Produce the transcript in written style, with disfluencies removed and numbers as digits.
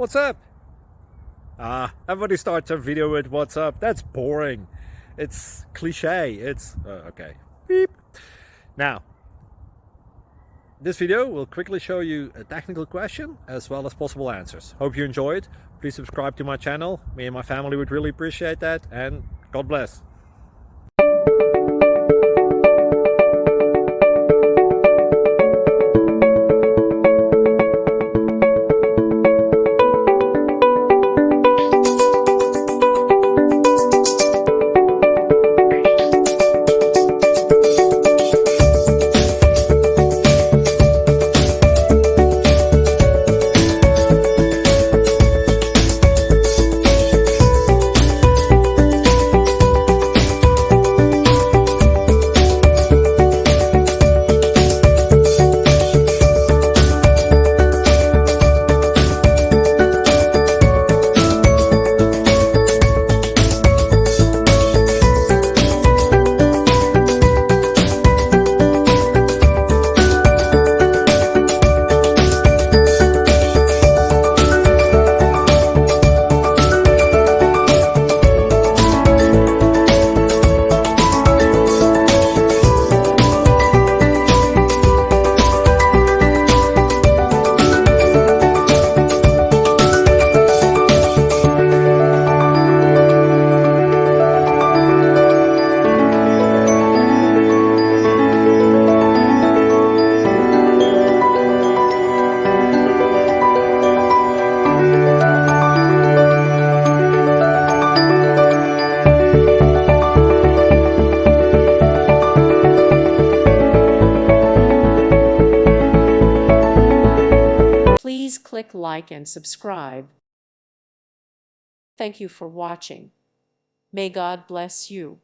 What's up? Everybody starts a video with what's up. That's boring. It's cliche. It's okay. Beep. Now, this video will quickly show you a technical question as well as possible answers. Hope you enjoyed. Please subscribe to my channel. Me and my family would really appreciate that, and God bless. Please click like and subscribe. Thank you for watching. May God bless you.